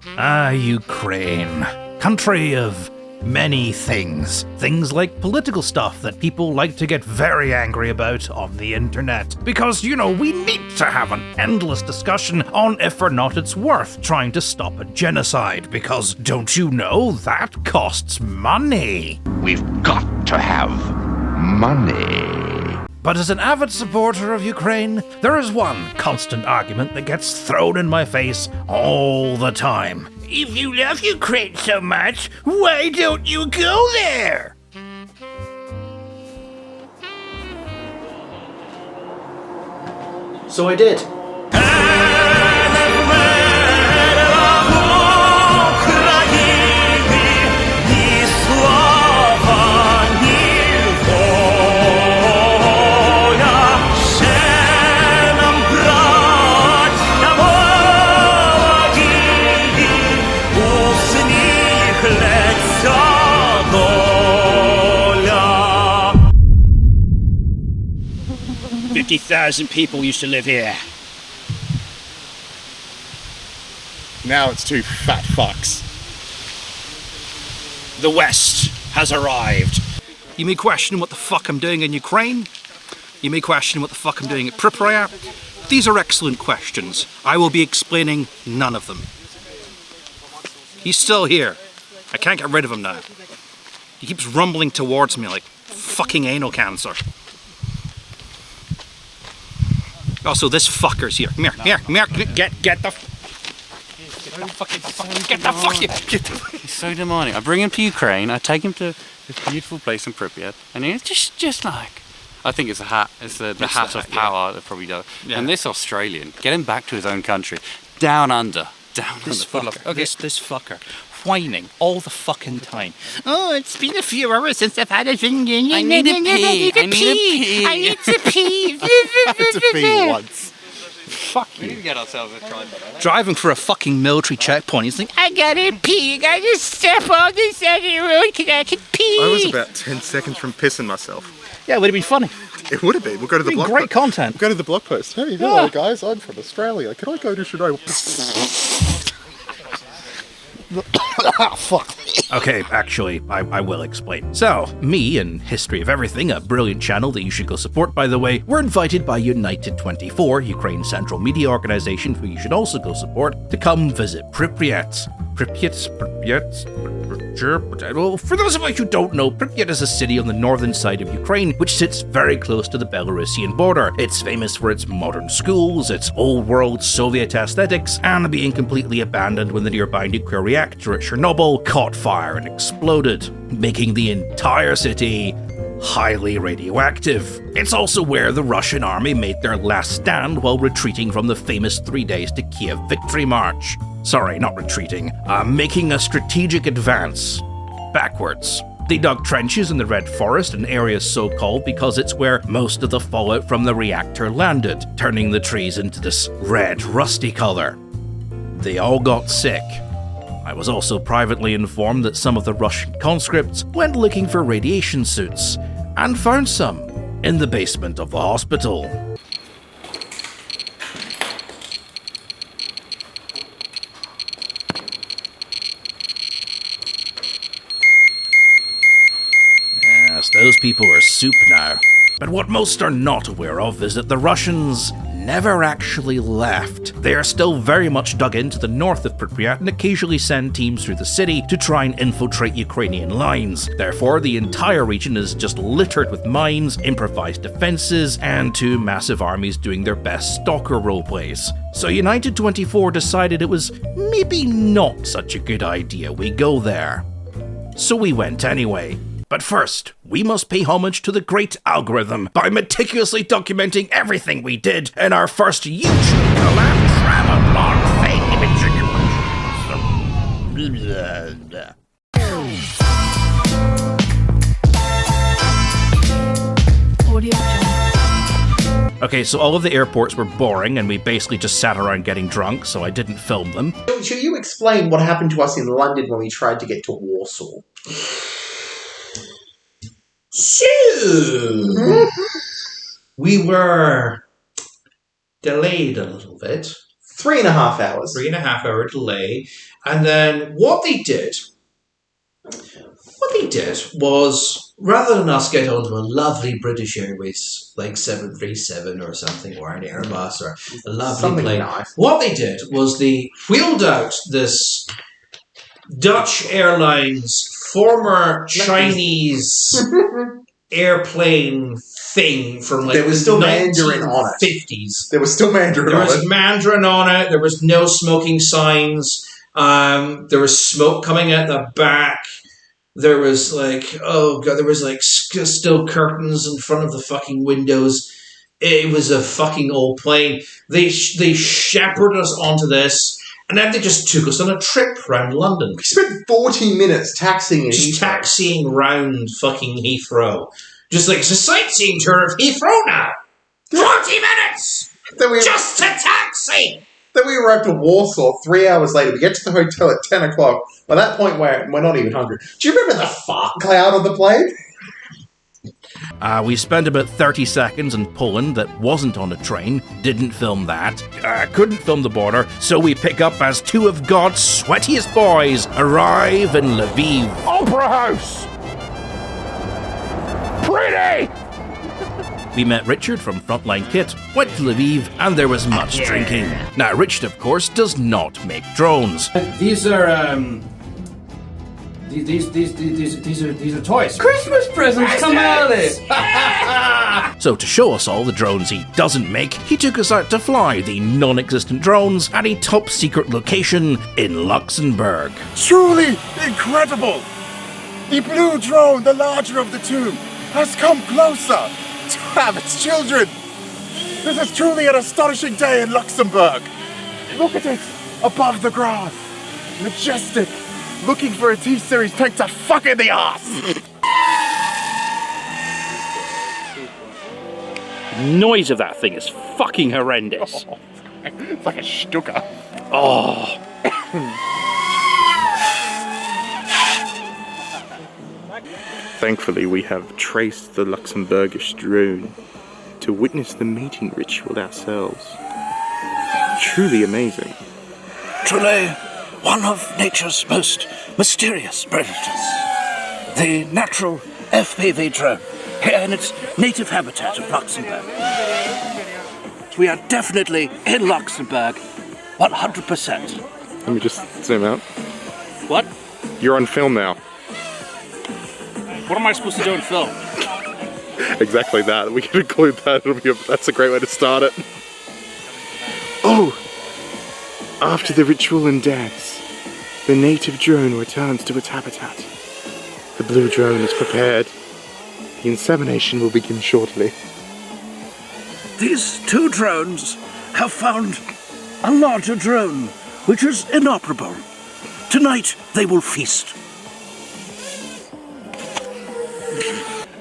Ah, Ukraine. Country of many things. Things like political stuff that people like to get very angry about on the internet. Because, you know, we need to have an endless discussion on if or not it's worth trying to stop a genocide. Because, don't you know, that costs money. We've got to have money. But as an avid supporter of Ukraine, there is one constant argument that gets thrown in my face all the time. If you love Ukraine so much, why don't you go there? So I did. $50,000 people used to live here. Now it's two fat fucks. The West has arrived. You may question what the fuck I'm doing in Ukraine. You may question what the fuck I'm doing at Pripyat. These are excellent questions. I will be explaining none of them. He's still here. I can't get rid of him now. He keeps rumbling towards me like fucking anal cancer. Also, this fucker's here. Come here. Get the fuck. He's so demanding. I bring him to Ukraine. I take him to this beautiful place in Pripyat, and he's just like, I think it's a hat. It's the hat of power that probably does. Yeah. And this Australian, get him back to his own country, down under. This fucker. Okay. This fucker. Whining all the fucking time. Oh, it's been a few hours since I've had a thing. I need to pee. I need to pee. I had to pee once. Fuck you. We need to get ourselves a try. Driving for a fucking military checkpoint. He's like, I gotta pee. I gotta step on this other road because I can pee. I was about 10 seconds from pissing myself. Yeah, it would have been funny. It would have been. We'll go to the blog post. Great content. We'll go to the blog post. Hey, hello guys, I'm from Australia. Can I go to Chernobyl? Fuck. Okay, actually, I will explain. So, me and History of Everything, a brilliant channel that you should go support, by the way, were invited by United 24, Ukraine's central media organization, who you should also go support, to come visit Pripyat. Well, for those of you who don't know, Pripyat is a city on the northern side of Ukraine, which sits very close to the Belarusian border. It's famous for its modern schools, its old-world Soviet aesthetics, and being completely abandoned when the nearby nuclear reactor at Chernobyl caught fire and exploded, making the entire city highly radioactive. It's also where the Russian army made their last stand while retreating from the famous 3 days to Kyiv victory march. Sorry, not retreating, making a strategic advance backwards. They dug trenches in the Red Forest, an area so called because it's where most of the fallout from the reactor landed, turning the trees into this red, rusty color. They all got sick. I was also privately informed that some of the Russian conscripts went looking for radiation suits, and found some in the basement of the hospital. Yes, those people are soup now. But what most are not aware of is that the Russians never actually left. They are still very much dug into the north of Pripyat and occasionally send teams through the city to try and infiltrate Ukrainian lines. Therefore, the entire region is just littered with mines, improvised defenses, and two massive armies doing their best stalker roleplays. So United 24 decided it was maybe not such a good idea we go there. So we went anyway. But first, we must pay homage to the great algorithm by meticulously documenting everything we did in our first YouTube collab travelogue thing. Okay, so all of the airports were boring and we basically just sat around getting drunk, so I didn't film them. Should you explain what happened to us in London when we tried to get to Warsaw? So, we were delayed a little bit 3.5 hours. 3.5 hour delay. And then what they did was, rather than us get onto a lovely British Airways like 737 or something, or an Airbus or a lovely Something plane, nice. what they did was they wheeled out this Dutch Airlines former Chinese airplane thing from like There was still the Mandarin on it. 1950s. There was still Mandarin There on was it. Mandarin on it. There was no smoking signs. There was smoke coming out the back. There was like, oh god, there was like still curtains in front of the fucking windows. It was a fucking old plane. They shepherded us onto this, and then they just took us on a trip around London. We spent 40 minutes taxiing in Just Heathrow. taxiing round fucking Heathrow. Just like, it's a sightseeing tour of Heathrow now. 40 minutes! Then we, Just to taxi! then we arrived at Warsaw 3 hours later. We get to the hotel at 10 o'clock. By that point, we're not even hungry. Do you remember the fart cloud on the plane? We spent about 30 seconds in Poland that wasn't on a train, didn't film that, couldn't film the border, so we pick up as two of God's sweatiest boys arrive in Lviv. Opera House! Pretty! We met Richard from Frontline Kit, went to Lviv, and there was much drinking. Now, Richard, of course, does not make drones. These are these are toys. Christmas presents come early! So to show us all the drones he doesn't make, he took us out to fly the non-existent drones at a top-secret location in Luxembourg. Truly incredible! The blue drone, the larger of the two, has come closer to have its children. This is truly an astonishing day in Luxembourg. Look at it above the grass. Majestic. Looking for a T-Series tank to fuck in the ass. Noise of that thing is fucking horrendous. It's like a stuka. Oh. Thankfully, we have traced the Luxembourgish drone to witness the mating ritual ourselves. Truly amazing. Truly one of nature's most mysterious predators. The natural FPV drone here in its native habitat of Luxembourg. We are definitely in Luxembourg, 100%. Let me just zoom out. What? You're on film now. What am I supposed to do in film? Exactly that. We can include that. That's a great way to start it. Oh! After the ritual and dance, the native drone returns to its habitat. The blue drone is prepared. The insemination will begin shortly. These two drones have found a larger drone, which is inoperable. Tonight they will feast.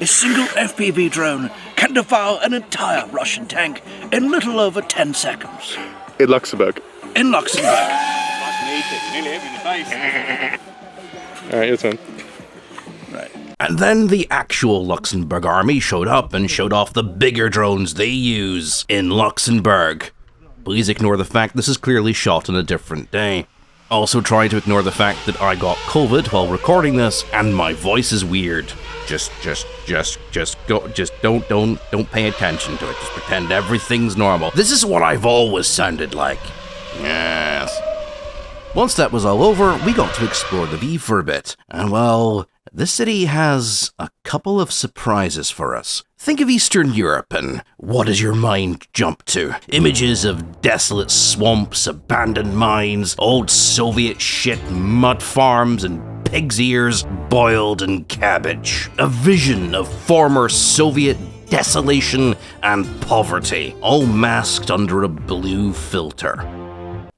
A single FPV drone can devour an entire Russian tank in little over 10 seconds. In Luxembourg. In Luxembourg. Alright, your turn. And then the actual Luxembourg army showed up and showed off the bigger drones they use in Luxembourg. Please ignore the fact this is clearly shot on a different day. Also try to ignore the fact that I got COVID while recording this and my voice is weird. Just don't pay attention to it. Just pretend everything's normal. This is what I've always sounded like. Yes. Once that was all over, we got to explore Lviv for a bit. And well, this city has a couple of surprises for us. Think of Eastern Europe and what does your mind jump to? Images of desolate swamps, abandoned mines, old Soviet shit, mud farms, and pig's ears boiled in cabbage. A vision of former Soviet desolation and poverty, all masked under a blue filter.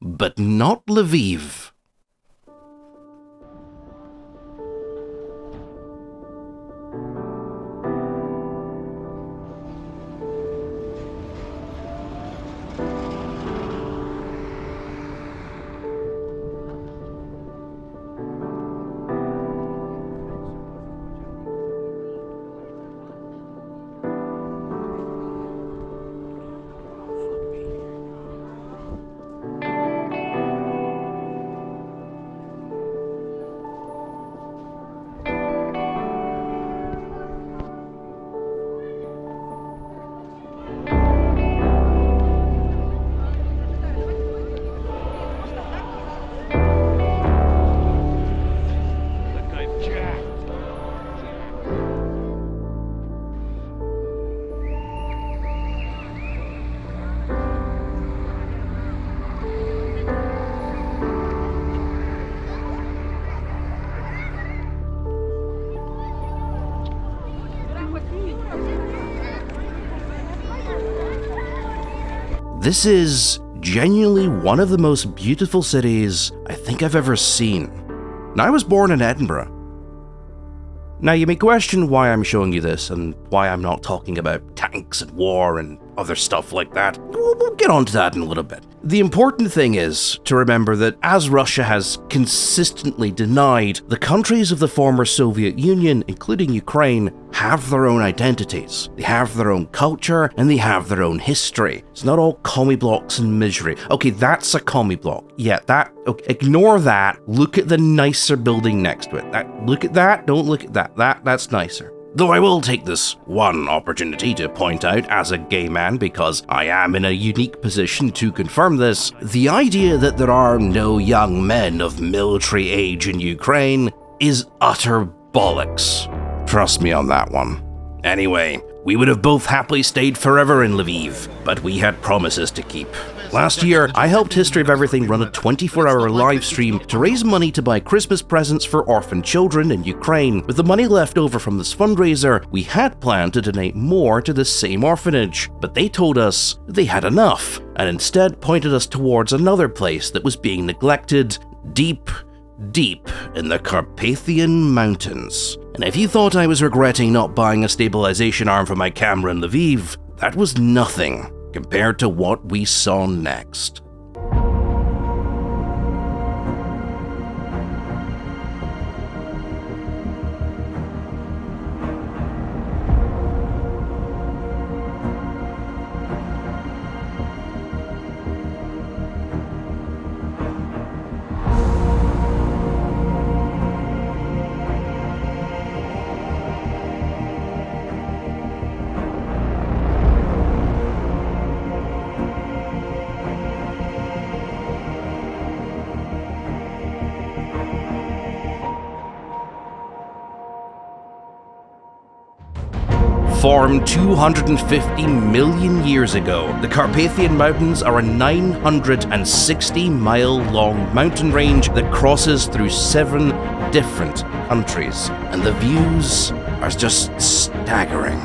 But not Lviv. This is genuinely one of the most beautiful cities I think I've ever seen. Now, I was born in Edinburgh. Now, you may question why I'm showing you this and why I'm not talking about tanks and war and other stuff like that. We'll get onto that in a little bit. The important thing is to remember that as Russia has consistently denied, the countries of the former Soviet Union, including Ukraine, have their own identities. They have their own culture and they have their own history. It's not all commie blocks and misery. Okay, that's a commie block. Yeah, okay, ignore that. Look at the nicer building next to it. Look at that, don't look at that. That's nicer. Though I will take this one opportunity to point out, as a gay man, because I am in a unique position to confirm this, the idea that there are no young men of military age in Ukraine is utter bollocks. Trust me on that one. Anyway, we would have both happily stayed forever in Lviv, but we had promises to keep. Last year, I helped History of Everything run a 24-hour live stream to raise money to buy Christmas presents for orphan children in Ukraine. With the money left over from this fundraiser, we had planned to donate more to the same orphanage, but they told us they had enough, and instead pointed us towards another place that was being neglected, deep in the Carpathian Mountains. And if you thought I was regretting not buying a stabilization arm for my camera in Lviv, that was nothing compared to what we saw next. Formed 250 million years ago, the Carpathian Mountains are a 960-mile-long mountain range that crosses through 7 different countries, and the views are just staggering.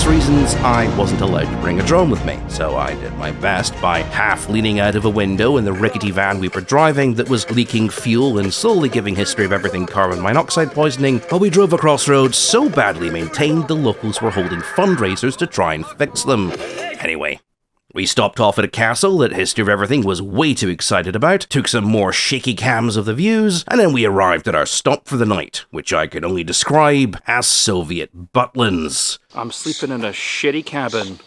Reasons, I wasn't allowed to bring a drone with me, so I did my best by half leaning out of a window in the rickety van we were driving that was leaking fuel and slowly giving History of Everything carbon monoxide poisoning while we drove across roads so badly maintained the locals were holding fundraisers to try and fix them. Anyway, we stopped off at a castle that History of Everything was way too excited about, took some more shaky cams of the views, and then we arrived at our stop for the night, which I can only describe as Soviet butlins. I'm sleeping in a shitty cabin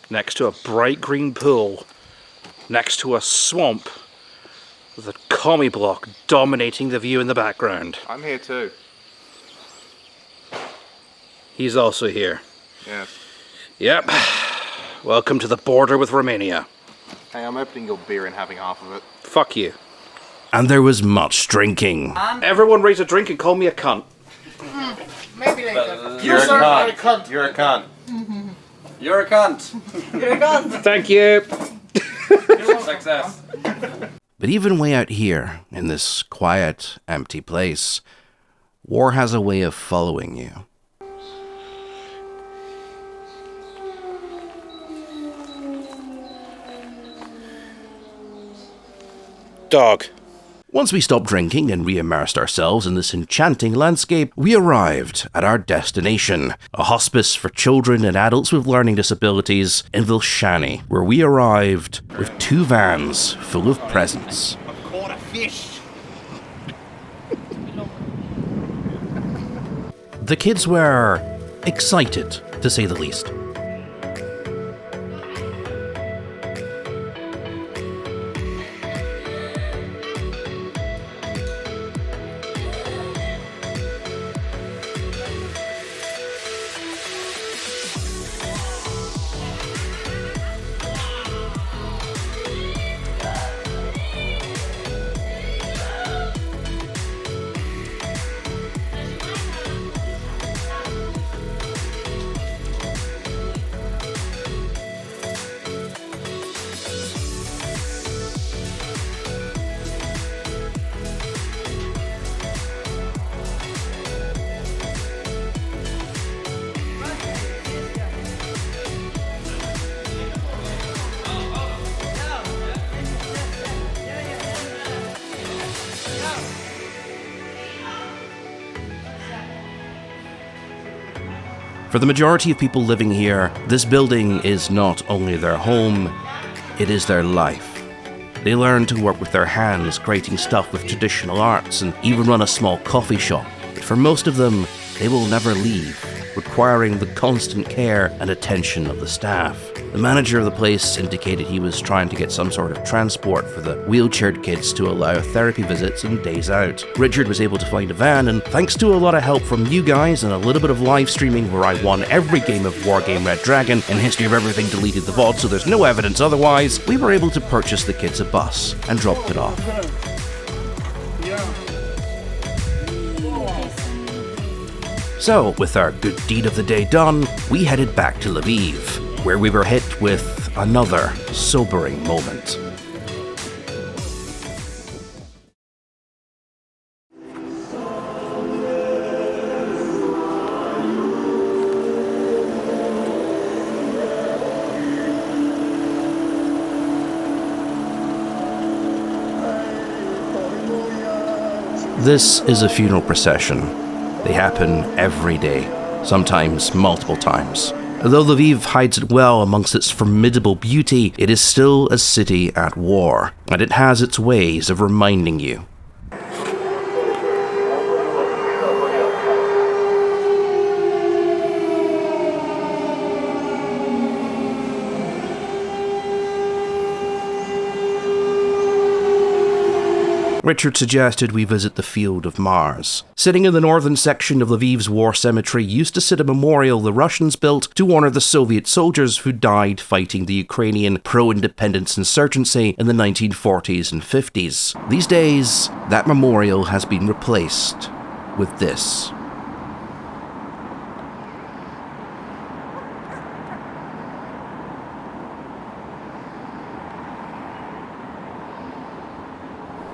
next to a bright green pool, next to a swamp with a commie block dominating the view in the background. I'm here too. He's also here. Yes. Yep. Welcome to the border with Romania. Hey, I'm opening your beer and having half of it. Fuck you. And there was much drinking. Everyone raise a drink and call me a cunt. Maybe later. You're a cunt. You're a cunt. You're a cunt. You're a cunt. Thank you. Success. But even way out here, in this quiet, empty place, war has a way of following you. Dog. Once we stopped drinking and re-immersed ourselves in this enchanting landscape, we arrived at our destination, a hospice for children and adults with learning disabilities in Vilshani, where we arrived with 2 vans full of presents. I've caught a fish. The kids were excited, to say the least. For the majority of people living here, this building is not only their home, it is their life. They learn to work with their hands, creating stuff with traditional arts, and even run a small coffee shop. But for most of them, they will never leave, requiring the constant care and attention of the staff. The manager of the place indicated he was trying to get some sort of transport for the wheelchaired kids to allow therapy visits and days out. Richard was able to find a van, and thanks to a lot of help from you guys and a little bit of live streaming where I won every game of Wargame Red Dragon and History of Everything deleted the VOD so there's no evidence otherwise, we were able to purchase the kids a bus and dropped it off. So, with our good deed of the day done, we headed back to Lviv, where we were hit with another sobering moment. This is a funeral procession. They happen every day, sometimes multiple times. Although Lviv hides it well amongst its formidable beauty, it is still a city at war, and it has its ways of reminding you. Richard suggested we visit the Field of Mars. Sitting in the northern section of Lviv's war cemetery used to sit a memorial the Russians built to honour the Soviet soldiers who died fighting the Ukrainian pro-independence insurgency in the 1940s and 50s. These days, that memorial has been replaced with this.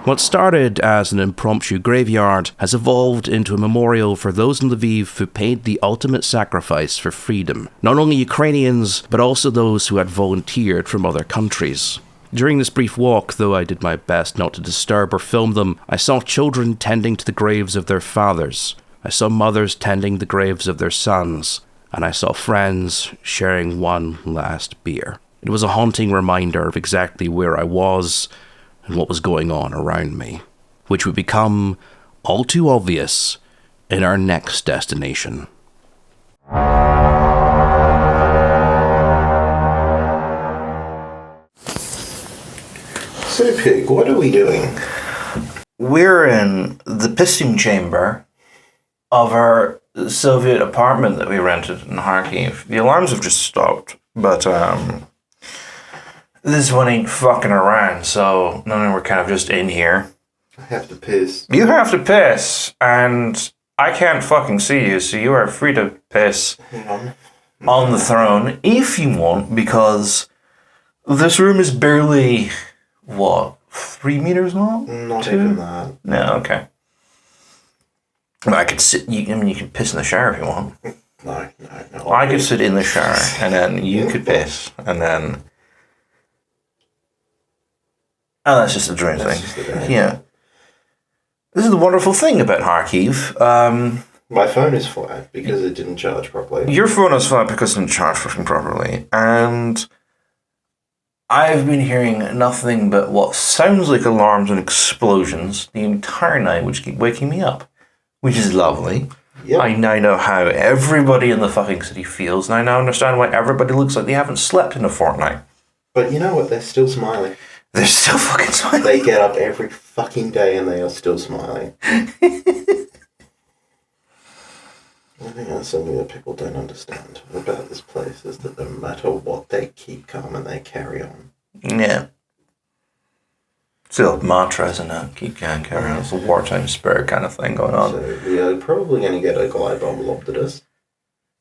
What started as an impromptu graveyard has evolved into a memorial for those in Lviv who paid the ultimate sacrifice for freedom. Not only Ukrainians, but also those who had volunteered from other countries. During this brief walk, though I did my best not to disturb or film them, I saw children tending to the graves of their fathers. I saw mothers tending the graves of their sons. And I saw friends sharing one last beer. It was a haunting reminder of exactly where I was and what was going on around me, which would become all too obvious in our next destination. So, Pig, what are we doing? We're in the piston chamber of our Soviet apartment that we rented in Kharkiv. The alarms have just stopped, but this one ain't fucking around, so we're kind of just in here. I have to piss. You have to piss, and I can't fucking see you, so you are free to piss on the throne if you want, because this room is barely, 3 meters long? Not even that. No, okay. I could sit, you can piss in the shower if you want. No. I could sit in the shower, and then you could piss, and then... Oh, that's just a drone thing. Yeah. This is the wonderful thing about Kharkiv. My phone is flat because it didn't charge properly. Your phone is flat because it didn't charge properly. And I've been hearing nothing but what sounds like alarms and explosions the entire night, which keep waking me up. Which is lovely. Yep. I now know how everybody in the fucking city feels, and I now understand why everybody looks like they haven't slept in a fortnight. But you know what? They're still smiling. They're still fucking smiling. They get up every fucking day and they are still smiling. I think that's something that people don't understand about this place, is that no matter what, they keep calm and they carry on. Yeah. Still mantra, isn't it? Keep going, carry on. It's a wartime spirit kind of thing going on. So we are probably going to get a glide bomb lobbed at us.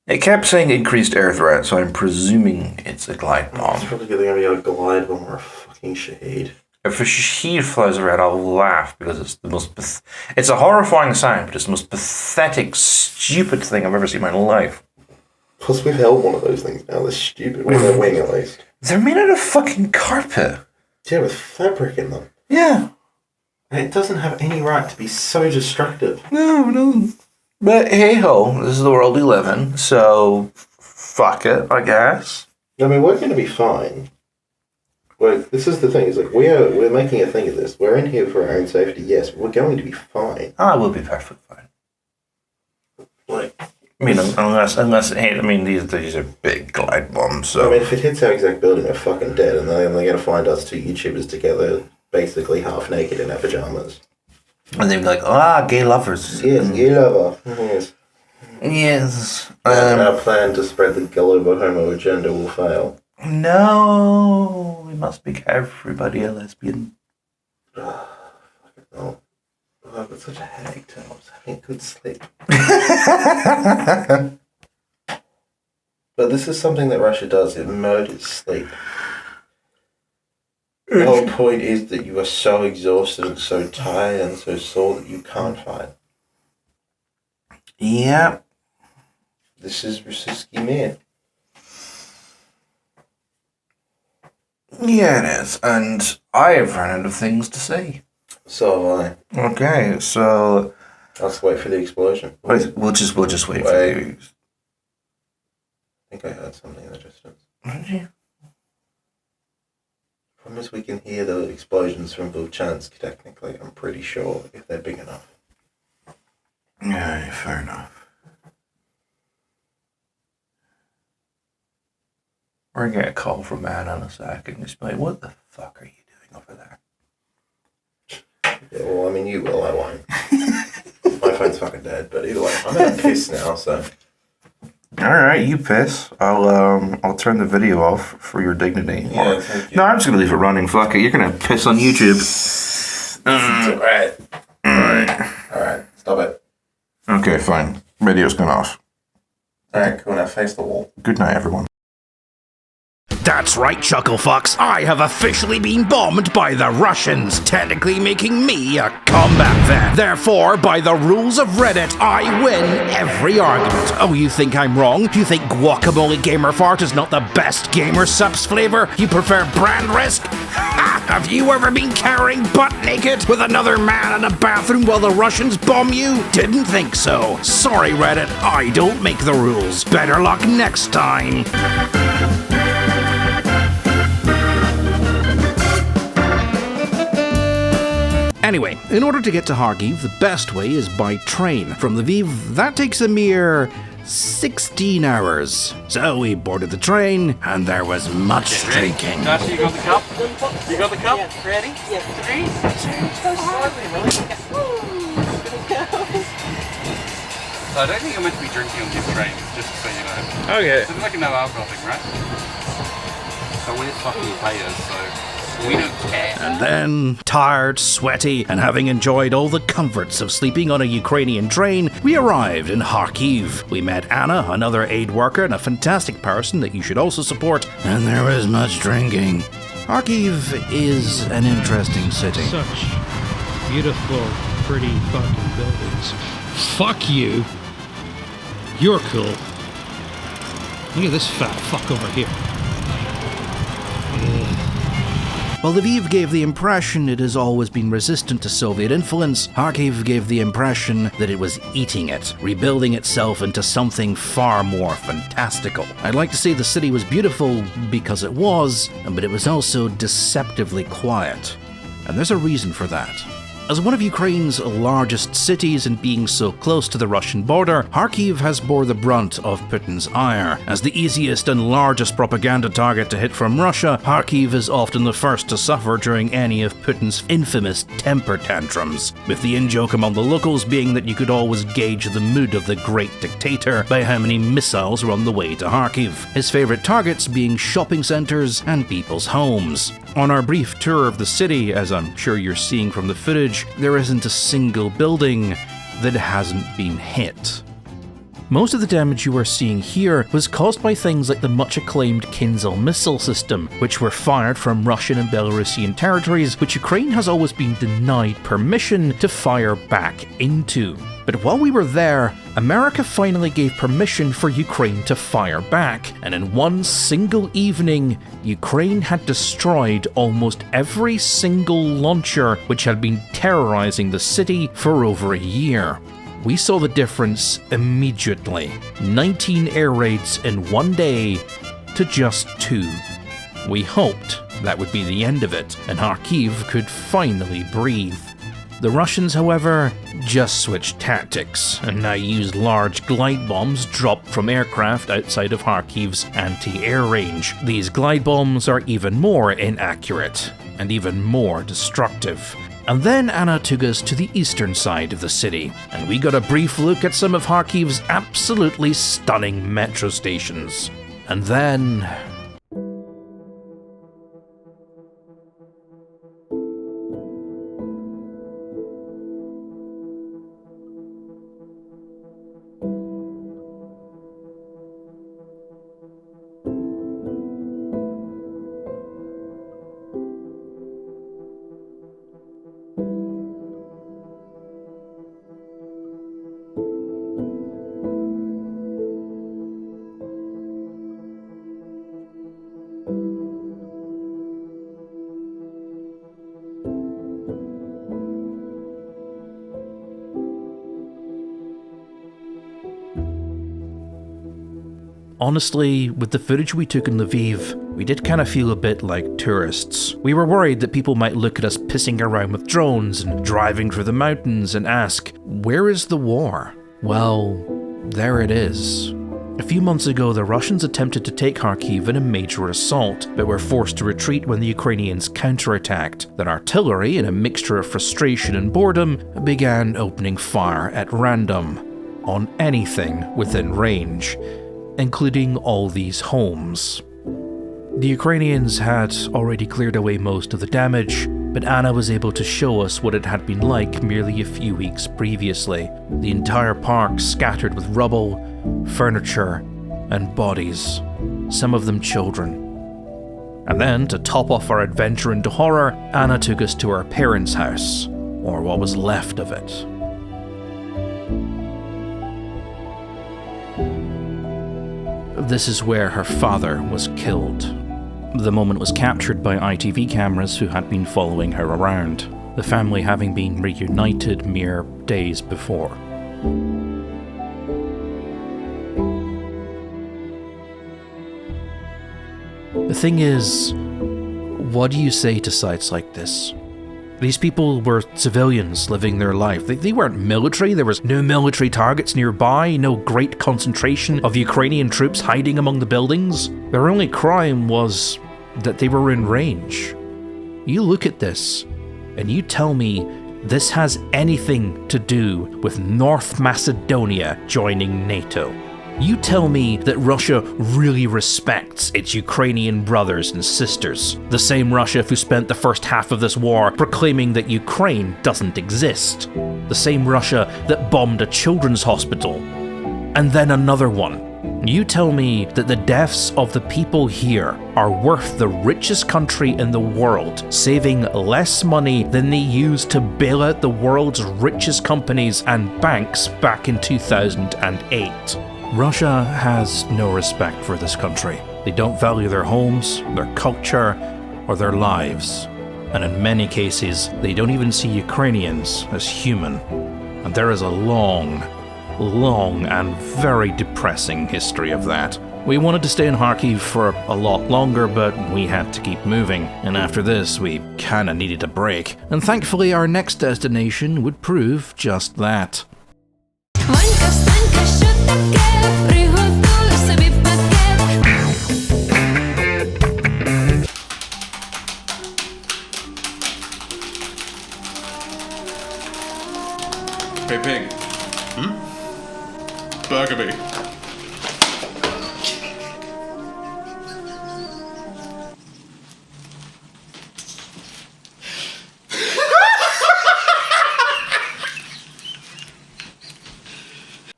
It kept saying increased air threat, so I'm presuming it's a glide bomb. It's probably going to be a glide bomb or a fucking Shaheed. If a Shaheed flies around, I'll laugh because it's the most... It's a horrifying sound, but it's the most pathetic, stupid thing I've ever seen in my life. Plus, we've held one of those things now. They're stupid. With their wing, at least. They're made out of fucking carpet. Yeah, with fabric in them. Yeah. And it doesn't have any right to be so destructive. No. But hey ho, this is the world we live in, so fuck it, I guess. I mean, we're going to be fine. This is the thing, is like, we're making a thing of this. We're in here for our own safety, yes, but we're going to be fine. I will be perfectly fine. Like, I mean, unless hey, I mean, these are big glide bombs, so... I mean, if it hits our exact building, we're fucking dead, and then they're going to find us two YouTubers together, basically half naked in our pajamas. And they'd be like, gay lovers. Yes, gay lover. Yes. Yes. Our plan to spread the global homo agenda will fail. No, we must make everybody a lesbian. Oh, I've got such a headache too. I was having a good sleep. But this is something that Russia does. It murders sleep. The whole point is that you are so exhausted and so tired and so sore that you can't fight. Yeah. This is Rossisky man. Yeah, it is. And I have run out of things to say. So have I. Okay, so... Let's wait for the explosion. We'll just wait for the... I think I heard something in the distance. Did you? Promise we can hear the explosions from Volchansk, technically, I'm pretty sure, if they're big enough. Yeah, fair enough. We're gonna get a call from Anna in a second and just be like, what the fuck are you doing over there? Yeah, well, I mean, you will, I won't. My phone's fucking dead, but either way, I'm at a piss now, so... Alright, you piss. I'll turn the video off for your dignity. Yeah, thank you. No, I'm just gonna leave it running. Fuck it. You're gonna piss on YouTube. Alright, stop it. Okay, fine. Video's gone off. Alright, cool, now face the wall. Good night, everyone. That's right, Chucklefox. I have officially been bombed by the Russians, technically making me a combat vet. Therefore, by the rules of Reddit, I win every argument. Oh, you think I'm wrong? Do you think guacamole gamer fart is not the best gamer subs flavor? You prefer brand risk? Ha! Have you ever been carrying butt naked with another man in a bathroom while the Russians bomb you? Didn't think so. Sorry, Reddit. I don't make the rules. Better luck next time. Anyway, in order to get to Kharkiv, the best way is by train. From Lviv, that takes a mere 16 hours. So we boarded the train, and there was much drinking. Josh, you got the cup? You got the cup? Yeah. Ready? Yeah. 3, 2, I don't think you're meant to be drinking on these trains, just so you know. Okay. It's like a no alcohol thing, right? So we're fucking players, so we don't care. And then, tired, sweaty, and having enjoyed all the comforts of sleeping on a Ukrainian train, we arrived in Kharkiv. We met Anna, another aid worker and a fantastic person that you should also support, and there was much drinking. Kharkiv is an interesting city. Such beautiful, pretty fucking buildings. Fuck you. You're cool. Look at this fat fuck over here. While Lviv gave the impression it has always been resistant to Soviet influence, Kharkiv gave the impression that it was eating it, rebuilding itself into something far more fantastical. I'd like to say the city was beautiful because it was, but it was also deceptively quiet. And there's a reason for that. As one of Ukraine's largest cities and being so close to the Russian border, Kharkiv has bore the brunt of Putin's ire. As the easiest and largest propaganda target to hit from Russia, Kharkiv is often the first to suffer during any of Putin's infamous temper tantrums, with the in-joke among the locals being that you could always gauge the mood of the great dictator by how many missiles were on the way to Kharkiv, his favourite targets being shopping centres and people's homes. On our brief tour of the city, as I'm sure you're seeing from the footage, there isn't a single building that hasn't been hit. Most of the damage you are seeing here was caused by things like the much acclaimed Kinzhal missile system, which were fired from Russian and Belarusian territories, which Ukraine has always been denied permission to fire back into. But while we were there, America finally gave permission for Ukraine to fire back, and in one single evening, Ukraine had destroyed almost every single launcher which had been terrorizing the city for over a year. We saw the difference immediately. 19 air raids in one day to just 2. We hoped that would be the end of it, and Kharkiv could finally breathe. The Russians, however, just switched tactics, and now use large glide bombs dropped from aircraft outside of Kharkiv's anti-air range. These glide bombs are even more inaccurate, and even more destructive. And then Anna took us to the eastern side of the city, and we got a brief look at some of Kharkiv's absolutely stunning metro stations. And then... Honestly, with the footage we took in Lviv, we did kind of feel a bit like tourists. We were worried that people might look at us pissing around with drones and driving through the mountains and ask, where is the war? Well, there it is. A few months ago, the Russians attempted to take Kharkiv in a major assault, but were forced to retreat when the Ukrainians counterattacked. Then artillery, in a mixture of frustration and boredom, began opening fire at random on anything within range, including all these homes. The Ukrainians had already cleared away most of the damage, but Anna was able to show us what it had been like merely a few weeks previously. The entire park scattered with rubble, furniture, and bodies, some of them children. And then, to top off our adventure into horror, Anna took us to her parents' house, or what was left of it. This is where her father was killed. The moment was captured by ITV cameras who had been following her around, the family having been reunited mere days before. The thing is, what do you say to sites like this? These people were civilians living their life. They weren't military. There was no military targets nearby, no great concentration of Ukrainian troops hiding among the buildings. Their only crime was that they were in range. You look at this, and you tell me this has anything to do with North Macedonia joining NATO. You tell me that Russia really respects its Ukrainian brothers and sisters, the same Russia who spent the first half of this war proclaiming that Ukraine doesn't exist, the same Russia that bombed a children's hospital, and then another one. You tell me that the deaths of the people here are worth the richest country in the world saving less money than they used to bail out the world's richest companies and banks back in 2008. Russia has no respect for this country. They don't value their homes, their culture, or their lives. And in many cases, they don't even see Ukrainians as human. And there is a long and very depressing history of that. We wanted to stay in Kharkiv for a lot longer, but we had to keep moving. And after this, we kinda needed a break. And thankfully, our next destination would prove just that. Hey, pig. Burger me.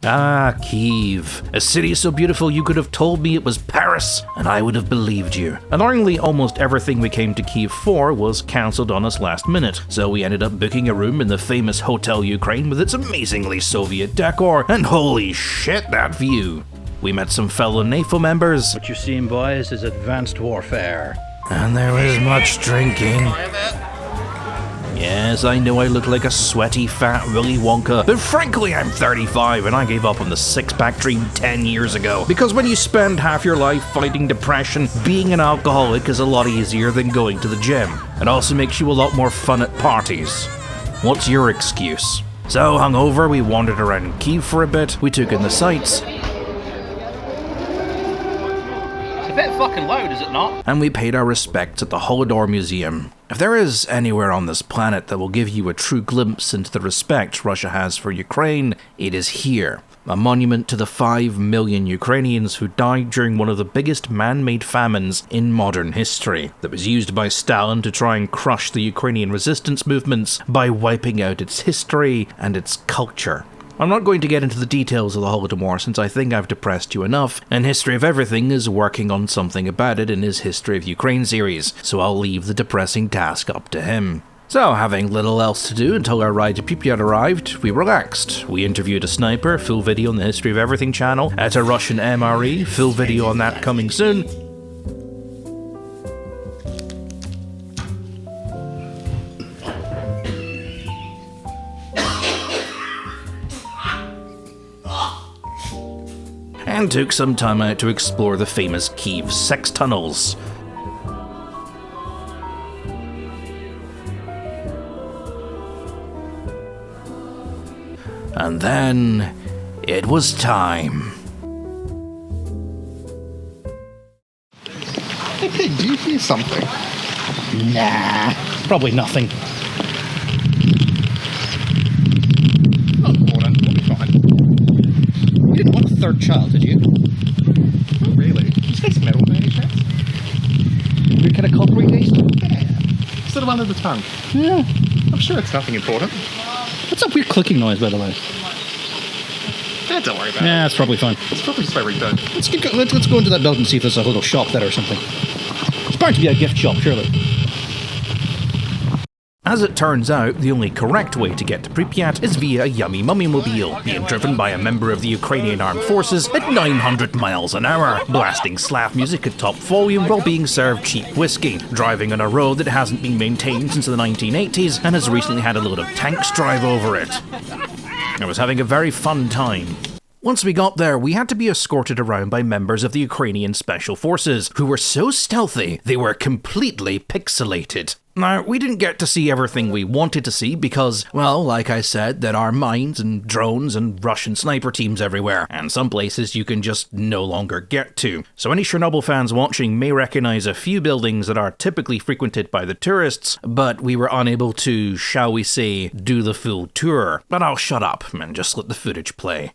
Ah, Kyiv. A city so beautiful you could have told me it was Paris, and I would have believed you. Annoyingly, almost everything we came to Kyiv for was cancelled on us last minute, so we ended up booking a room in the famous Hotel Ukraine with its amazingly Soviet decor, and holy shit, that view. We met some fellow NAFO members. What you're seeing, boys, is advanced warfare. And there was much drinking. Yes, I know I look like a sweaty, fat Willy Wonka, but frankly I'm 35 and I gave up on the six-pack dream 10 years ago. Because when you spend half your life fighting depression, being an alcoholic is a lot easier than going to the gym. It also makes you a lot more fun at parties. What's your excuse? So hungover, we wandered around Kyiv for a bit, we took in the sights. It's a bit fucking loud, is it not? And we paid our respects at the Holodomor Museum. If there is anywhere on this planet that will give you a true glimpse into the respect Russia has for Ukraine, it is here. A monument to the 5 million Ukrainians who died during one of the biggest man-made famines in modern history, that was used by Stalin to try and crush the Ukrainian resistance movements by wiping out its history and its culture. I'm not going to get into the details of the Holodomor since I think I've depressed you enough, and History of Everything is working on something about it in his History of Ukraine series, so I'll leave the depressing task up to him. So, having little else to do until our ride to Pripyat arrived, we relaxed. We interviewed a sniper, full video on the History of Everything channel, at a Russian MRE, full video on that coming soon. And took some time out to explore the famous Kyiv sex tunnels. And then, it was time. Hey Pig, do you hear something? Nah, probably nothing. Not important, we'll be fine. You didn't want a third child, did you? Not really. Did you taste metal by any chance? Your kind of coppery taste? Yeah. Sort of under the tongue. Yeah. I'm sure it's nothing important. What's that weird clicking noise, by the way? Yeah, don't worry about it. Yeah, it's probably fine. It's probably just my ringtone. Let's go into that building and see if there's a little shop there or something. It's bound to be a gift shop, surely. As it turns out, the only correct way to get to Pripyat is via a yummy mummy-mobile, being driven by a member of the Ukrainian Armed Forces at 900 miles an hour, blasting Slav music at top volume while being served cheap whiskey, driving on a road that hasn't been maintained since the 1980s and has recently had a load of tanks drive over it. I was having a very fun time. Once we got there, we had to be escorted around by members of the Ukrainian Special Forces, who were so stealthy, they were completely pixelated. Now, we didn't get to see everything we wanted to see because, well, like I said, there are mines and drones and Russian sniper teams everywhere, and some places you can just no longer get to. So any Chernobyl fans watching may recognize a few buildings that are typically frequented by the tourists, but we were unable to, shall we say, do the full tour. But I'll shut up and just let the footage play.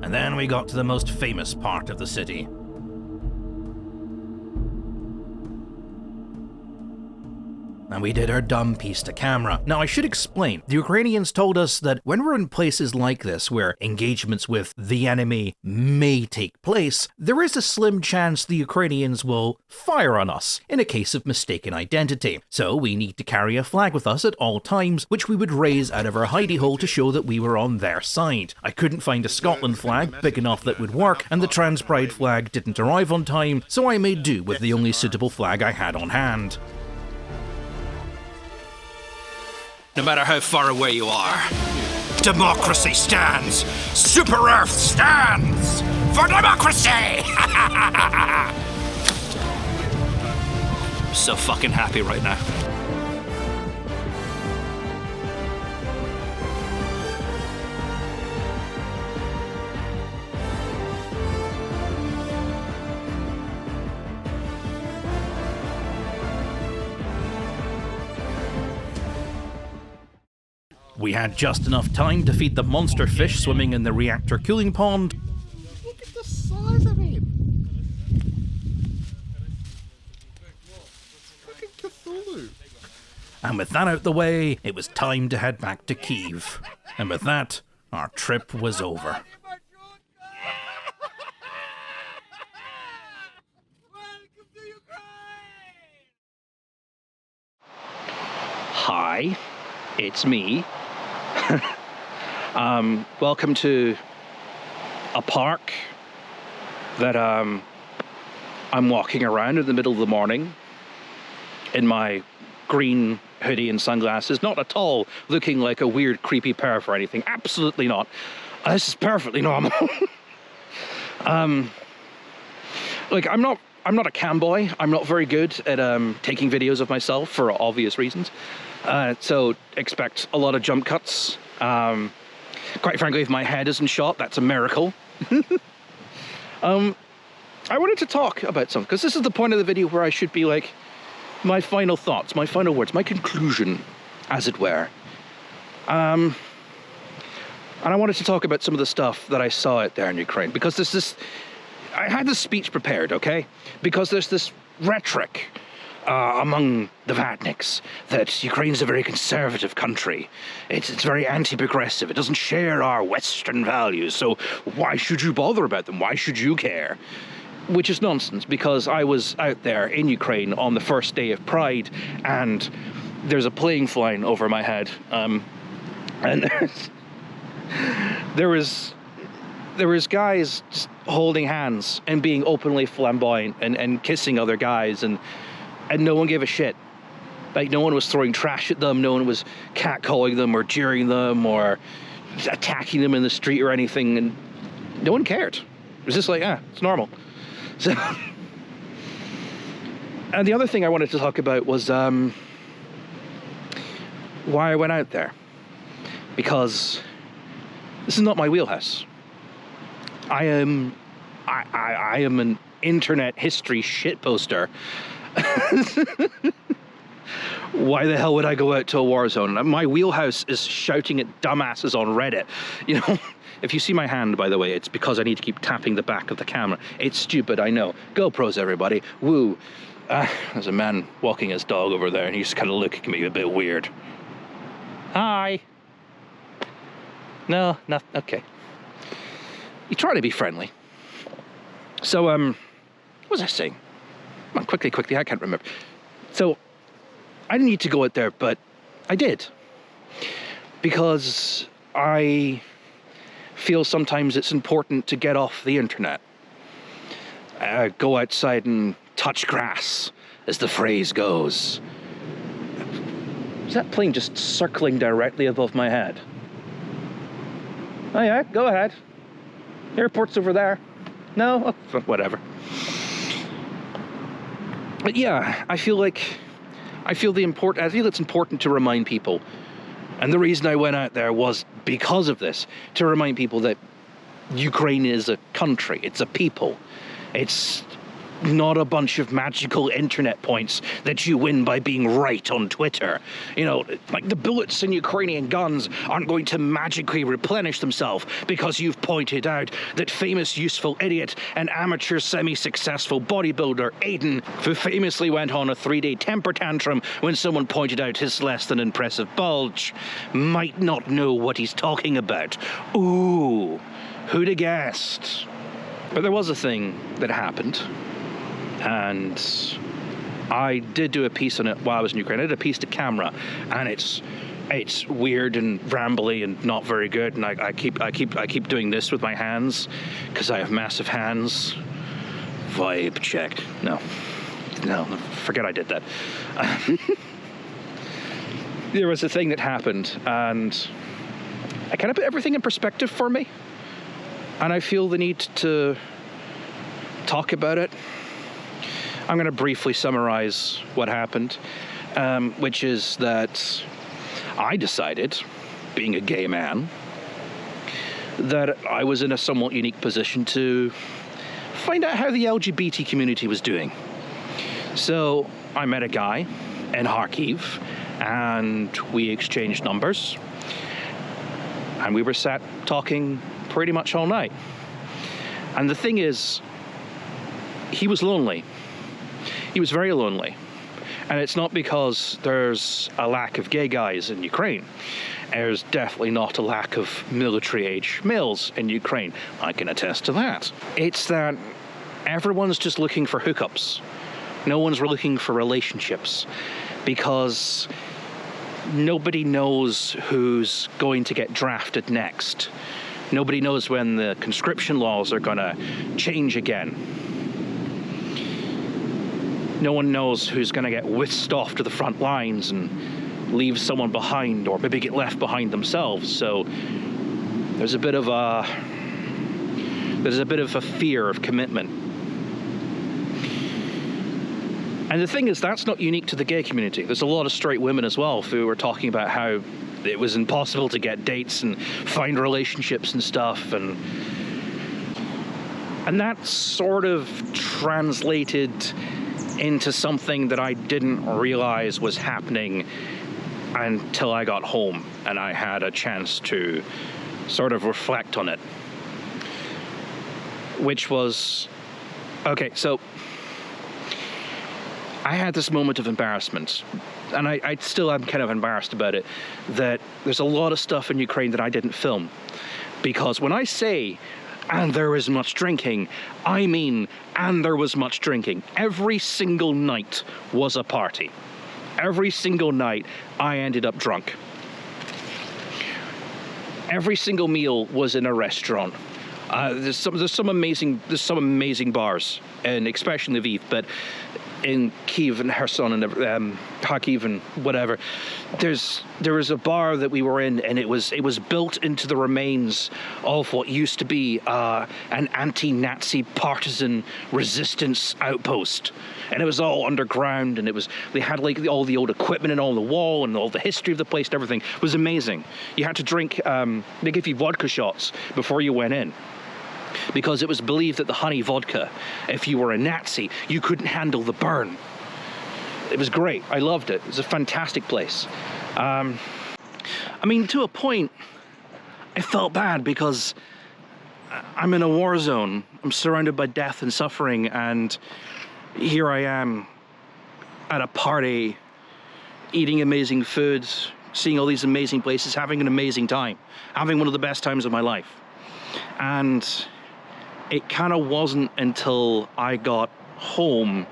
And then we got to the most famous part of the city. And we did our dumb piece to camera. Now I should explain, the Ukrainians told us that when we're in places like this where engagements with the enemy may take place, there is a slim chance the Ukrainians will fire on us in a case of mistaken identity. So we need to carry a flag with us at all times, which we would raise out of our hidey hole to show that we were on their side. I couldn't find a Scotland flag big enough that would work, and the Trans Pride flag didn't arrive on time, so I made do with the only suitable flag I had on hand. No matter how far away you are, democracy stands! Super Earth stands! For democracy! I'm so fucking happy right now. We had just enough time to feed the monster fish swimming in the reactor cooling pond. Look at the size of him! Fucking Cthulhu! And with that out the way, it was time to head back to Kyiv. And with that, our trip was over. Hi, it's me. Welcome to a park that I'm walking around in the middle of the morning in my green hoodie and sunglasses, not at all looking like a weird creepy perv or anything, absolutely not. This is perfectly normal. Like I'm not a cam boy. I'm not very good at taking videos of myself for obvious reasons. So expect a lot of jump cuts. Quite frankly, if my head isn't shot, that's a miracle. I wanted to talk about something, because this is the point of the video where I should be like, my final thoughts, my final words, my conclusion, as it were. And I wanted to talk about some of the stuff that I saw out there in Ukraine, because there's this, I had this speech prepared, okay? Because there's this rhetoric among the Vatniks that Ukraine's a very conservative country. It's very anti-progressive. It doesn't share our Western values, so why should you bother about them? Why should you care? Which is nonsense, because I was out there in Ukraine on the first day of Pride, and there's a plane flying over my head, and there was guys just holding hands and being openly flamboyant and kissing other guys, and no one gave a shit. Like, no one was throwing trash at them, no one was catcalling them or jeering them or attacking them in the street or anything, and no one cared. It was just like, it's normal. So, and the other thing I wanted to talk about was why I went out there. Because this is not my wheelhouse. I am an internet history shitposter. Why the hell would I go out to a war zone? My wheelhouse is shouting at dumbasses on Reddit. You know, if you see my hand, by the way, it's because I need to keep tapping the back of the camera. It's stupid, I know. GoPros, everybody. Woo. There's a man walking his dog over there, and he's kind of looking at me a bit weird. Hi. No, okay. You try to be friendly. So, what was I saying? Come on, quickly, I can't remember. So, I didn't need to go out there, but I did. Because I feel sometimes it's important to get off the internet. Go outside and touch grass, as the phrase goes. Is that plane just circling directly above my head? Oh yeah, go ahead. Airport's over there. No? Oh, whatever. But yeah, I feel it's important to remind people. And the reason I went out there was because of this, to remind people that Ukraine is a country, it's a people. It's not a bunch of magical internet points that you win by being right on Twitter. You know, like the bullets in Ukrainian guns aren't going to magically replenish themselves because you've pointed out that famous useful idiot and amateur semi-successful bodybuilder Aiden, who famously went on a 3-day temper tantrum when someone pointed out his less than impressive bulge, might not know what he's talking about. Ooh, who'd have guessed? But there was a thing that happened, and I did do a piece on it while I was in Ukraine. I did a piece to camera, and it's weird and rambly and not very good. And I keep doing this with my hands because I have massive hands. Vibe check. No, forget I did that. There was a thing that happened, and I kind of put everything in perspective for me, and I feel the need to talk about it. I'm going to briefly summarize what happened, which is that I decided, being a gay man, that I was in a somewhat unique position to find out how the LGBT community was doing. So I met a guy in Kharkiv, and we exchanged numbers, and we were sat talking pretty much all night. And the thing is, he was lonely. He was very lonely. And it's not because there's a lack of gay guys in Ukraine. There's definitely not a lack of military-age males in Ukraine. I can attest to that. It's that everyone's just looking for hookups. No one's looking for relationships, because nobody knows who's going to get drafted next. Nobody knows when the conscription laws are going to change again. No one knows who's going to get whisked off to the front lines and leave someone behind, or maybe get left behind themselves. So there's a bit of a fear of commitment. And the thing is, that's not unique to the gay community. There's a lot of straight women as well who were talking about how it was impossible to get dates and find relationships and stuff, and that sort of translated into something that I didn't realize was happening until I got home and I had a chance to sort of reflect on it. Which was, okay, so I had this moment of embarrassment, and I still am kind of embarrassed about it, that there's a lot of stuff in Ukraine that I didn't film. Because when I say, and there was much drinking, I mean, and there was much drinking. Every single night was a party. Every single night I ended up drunk. Every single meal was in a restaurant. There's some amazing bars, and especially in Lviv, but in Kyiv and Kherson and Kharkiv and whatever, there was a bar that we were in, and it was built into the remains of what used to be an anti-Nazi partisan resistance outpost, and it was all underground, and they had like all the old equipment and all the wall and all the history of the place and everything. It was amazing. You had to drink, they gave you vodka shots before you went in, because it was believed that the honey vodka, if you were a Nazi, you couldn't handle the burn. It was great. I loved it. It was a fantastic place. I mean, to a point, I felt bad because I'm in a war zone. I'm surrounded by death and suffering, and here I am at a party, eating amazing food, seeing all these amazing places, having an amazing time, having one of the best times of my life. And it kind of wasn't until I got home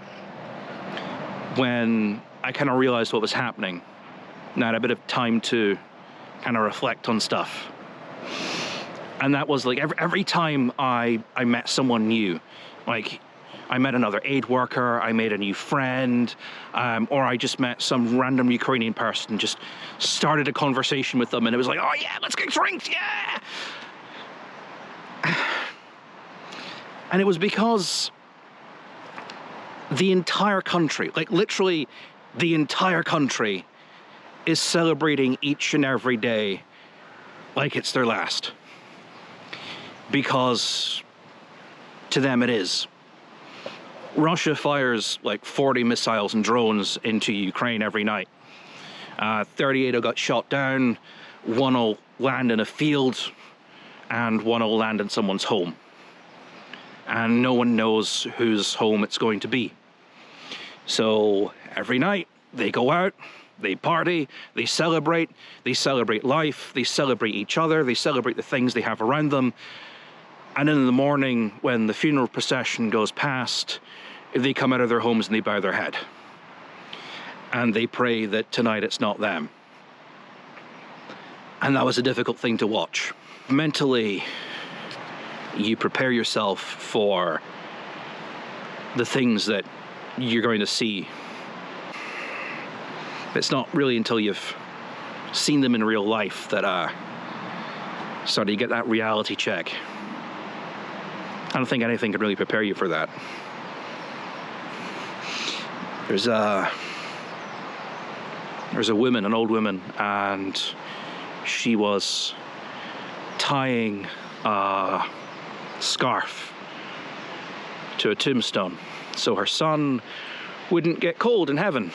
when I kind of realized what was happening. And I had a bit of time to kind of reflect on stuff. And that was like every time I met someone new, like I met another aid worker, I made a new friend, or I just met some random Ukrainian person, just started a conversation with them, and it was like, oh yeah, let's get drinks, yeah! And it was because the entire country, like literally the entire country, is celebrating each and every day like it's their last. Because to them it is. Russia fires like 40 missiles and drones into Ukraine every night. 38 will got shot down, one will land in a field, and one will land in someone's home. And no one knows whose home it's going to be. So every night they go out, they party, they celebrate life, they celebrate each other, they celebrate the things they have around them. And then in the morning, when the funeral procession goes past, they come out of their homes and they bow their head. And they pray that tonight it's not them. And that was a difficult thing to watch. Mentally, you prepare yourself for the things that you're going to see. It's not really until you've seen them in real life that you get that reality check. I don't think anything can really prepare you for that. There's a woman, an old woman, and she was tying a scarf to a tombstone so her son wouldn't get cold in heaven.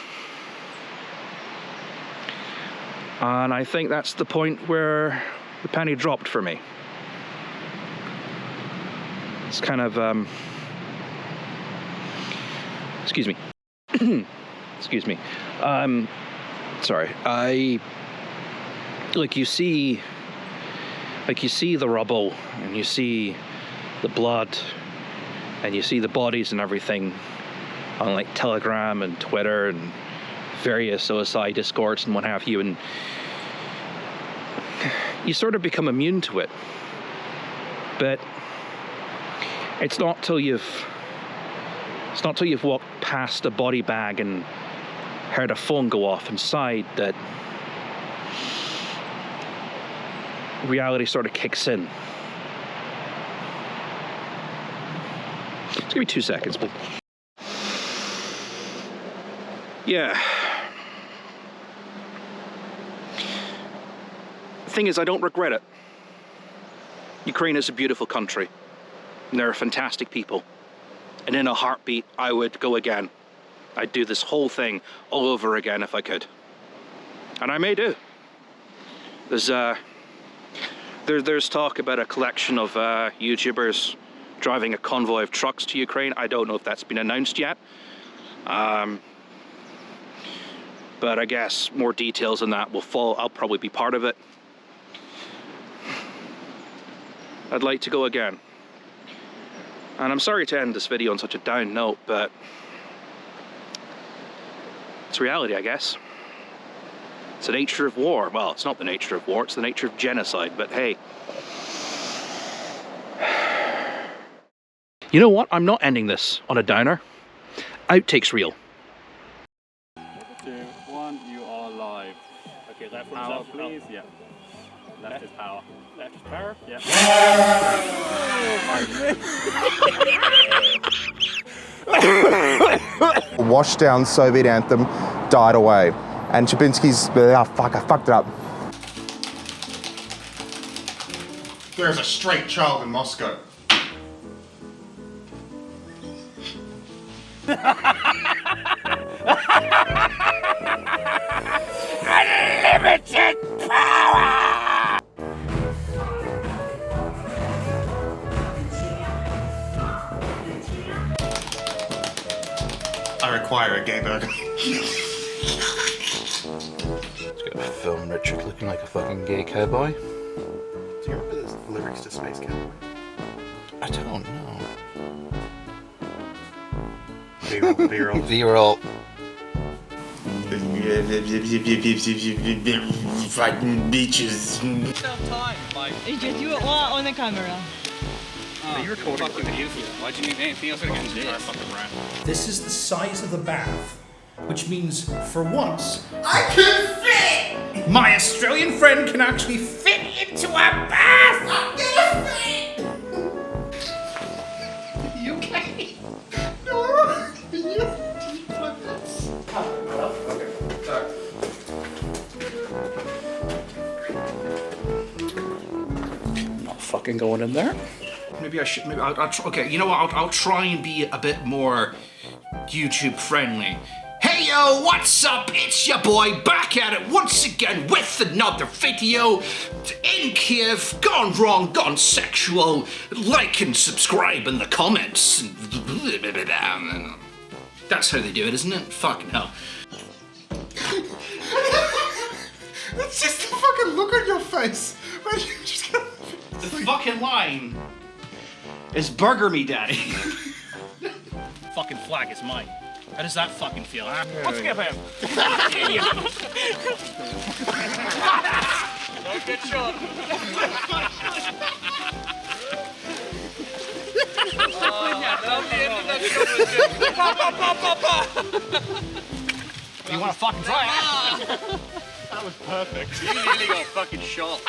And I think that's the point where the penny dropped for me. It's kind of, excuse me. Excuse me. Sorry. You see the rubble, and you see the blood, and you see the bodies and everything on like Telegram and Twitter and various OSI discords and what have you, and you sort of become immune to it. But it's not till you've walked past a body bag and heard a phone go off inside that reality sort of kicks in. Just give me 2 seconds, please. Yeah. The thing is, I don't regret it. Ukraine is a beautiful country, and there are fantastic people. And in a heartbeat, I would go again. I'd do this whole thing all over again if I could. And I may do. There's talk about a collection of YouTubers driving a convoy of trucks to Ukraine. I don't know if that's been announced yet. But I guess more details on that will follow. I'll probably be part of it. I'd like to go again. And I'm sorry to end this video on such a down note, but it's reality, I guess. It's the nature of war. Well, it's not the nature of war, it's the nature of genocide, but hey. You know what? I'm not ending this on a downer. Outtakes reel. 2, 1, you are live. Okay, left power, please. Yeah. Left is power. Left is power? Yeah. Washed down Soviet anthem died away. And Chabinsky's, I fucked it up. There's a straight child in Moscow. Unlimited power! I require a gay burger. Let's get a film Richard looking like a fucking gay cowboy. Do you remember the lyrics to Space Cowboy? I don't know. V-roll. V-roll. Fighting beaches. You just do it all on the camera. Are you recording? Fucking beautiful. Why do you need anything else against this? This is the size of the bath, which means for once I can fit! my Australian friend can actually fit into a bath! I'm gonna fit! You okay? No, you plug this. Okay, sorry. Not fucking going in there. Maybe I should. Maybe I'll try, okay, you know what? I'll try and be a bit more YouTube friendly. Hey yo, what's up? It's your boy back at it once again with another video in Kyiv. Gone wrong, gone sexual. Like and subscribe in the comments. That's how they do it, isn't it? Fucking hell. It's just the fucking look on your face. When you just go... The fucking line is burger me, daddy. Fucking flag is mine. How does that fucking feel, huh? Let's give him. No good shot. You want to fucking try it? That was perfect. You nearly got fucking shot.